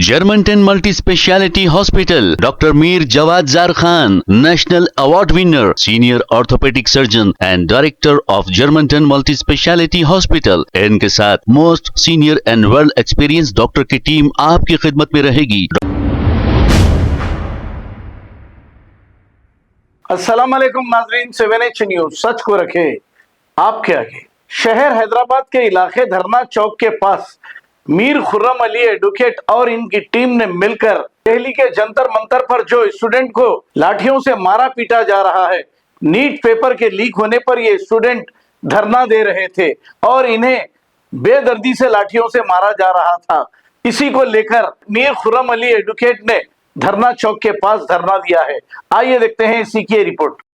Germanton multi speciality hospital, doctor Mir Jawad Zar Khan, national award winner, senior orthopaedic surgeon and director of Germanton multi speciality hospital. इनके साथ most senior and world experience doctor की team आपकी खिदमत में रहेगी। अस्सलाम वालेकुम नाज़रीन, 7H न्यूज सच को रखे आपके आगे। शहर हैदराबाद के इलाके धरना चौक के पास मीर खुर्रम अली एडवोकेट और इनकी टीम ने मिलकर दिल्ली के जंतर मंतर पर जो स्टूडेंट को लाठियों से मारा पीटा जा रहा है, नीट पेपर के लीक होने पर ये स्टूडेंट धरना दे रहे थे और इन्हें बेदर्दी से लाठियों से मारा जा रहा था। इसी को लेकर मीर खुर्रम अली एडवोकेट ने धरना चौक के पास धरना दिया है। आइए देखते हैं इसी की रिपोर्ट।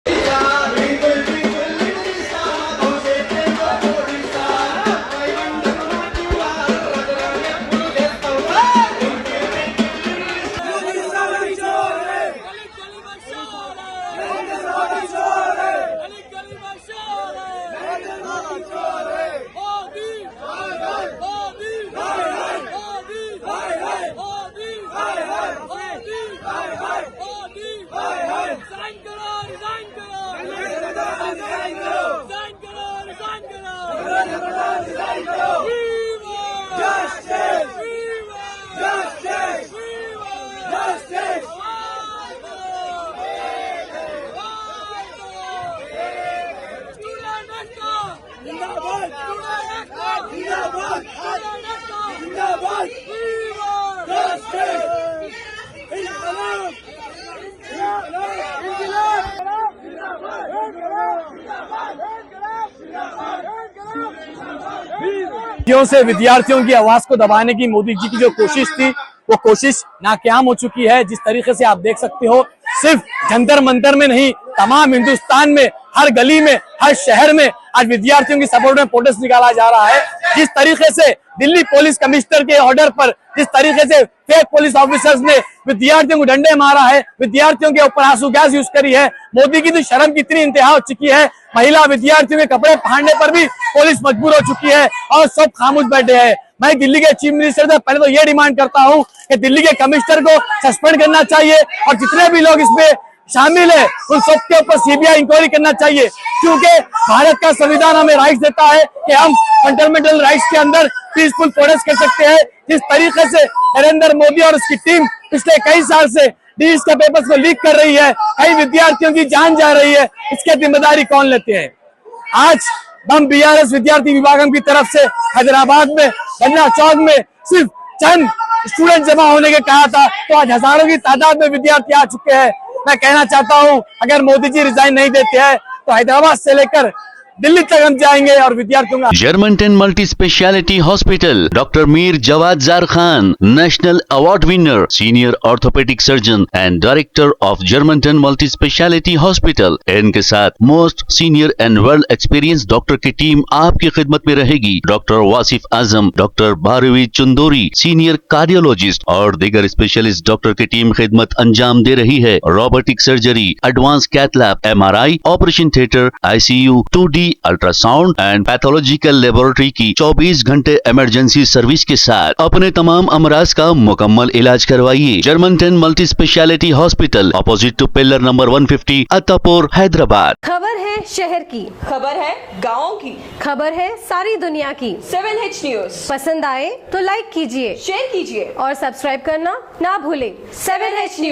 से विद्यार्थियों की आवाज को दबाने की मोदी जी की जो कोशिश थी, वो कोशिश नाकाम हो चुकी है। जिस तरीके से आप देख सकते हो, सिर्फ जंतर मंतर में नहीं, तमाम हिंदुस्तान में हर गली में, हर शहर में आज विद्यार्थियों की सपोर्ट में प्रोटेस्ट निकाला जा रहा है। जिस तरीके से दिल्ली पुलिस कमिश्नर के ऑर्डर पर जिस तरीके से फेक पुलिस ऑफिसर्स ने विद्यार्थियों को डंडे मारा है, विद्यार्थियों के ऊपर आंसू गैस यूज करी है, मोदी की तो शर्म की इतनी इंतहा हो चुकी है, महिला विद्यार्थियों के कपड़े पहनने पर भी पुलिस मजबूर हो चुकी है और सब खामोश बैठे हैं। मैं दिल्ली के चीफ मिनिस्टर से पहले तो ये डिमांड करता हूं कि दिल्ली के कमिश्नर को सस्पेंड करना चाहिए और जितने भी लोग इसमें शामिल है उन सबके ऊपर सीबीआई इंक्वायरी करना चाहिए, क्योंकि भारत का संविधान हमें राइट्स देता है कि हम फंडामेंटल राइट्स के अंदर पीसफुल प्रोटेस्ट कर सकते हैं। जिस तरीके से नरेंद्र मोदी और उसकी टीम पिछले कई साल से नीट के पेपर्स को लीक कर रही है, कई विद्यार्थियों की जान जा रही है, इसकी जिम्मेदारी कौन लेते हैं? आज हम बीआरएस विद्यार्थी विभागम की तरफ से हैदराबाद में धरना चौक में सिर्फ चंद स्टूडेंट जमा होने के कहा था, तो आज हजारों की तादाद में विद्यार्थी आ चुके हैं। मैं कहना चाहता हूं, अगर मोदी जी रिजाइन नहीं देते हैं तो हैदराबाद से लेकर दिल्ली तक हम जाएंगे और विद्यार्थियों का। Germantown multi speciality hospital, doctor Mir Jawad Zar Khan, national award winner, senior orthopaedic surgeon and director of Germanton multi speciality hospital. इनके साथ most senior and world experience doctor की टीम आपकी खिदमत में रहेगी। Doctor Wasif Azam, doctor Bharvi Chandori, senior cardiologist और दीगर स्पेशलिस्ट डॉक्टर की टीम खिदमत अंजाम दे रही है। Robotic surgery, advance cath lab, MRI, operation theatre, ICU, 2D ultrasound and pathological laboratory की 24 घंटे इमरजेंसी सर्विस के साथ अपने तमाम अमराज का मुकम्मल इलाज करवाइए। Germanten multi speciality hospital, opposite to pillar number 150, Attapur, Hyderabad. खबर है शहर की, खबर है गाँव की, खबर है सारी दुनिया की। 7H न्यूज पसंद आए तो लाइक कीजिए, शेयर कीजिए और सब्सक्राइब करना ना भूले। 7H news.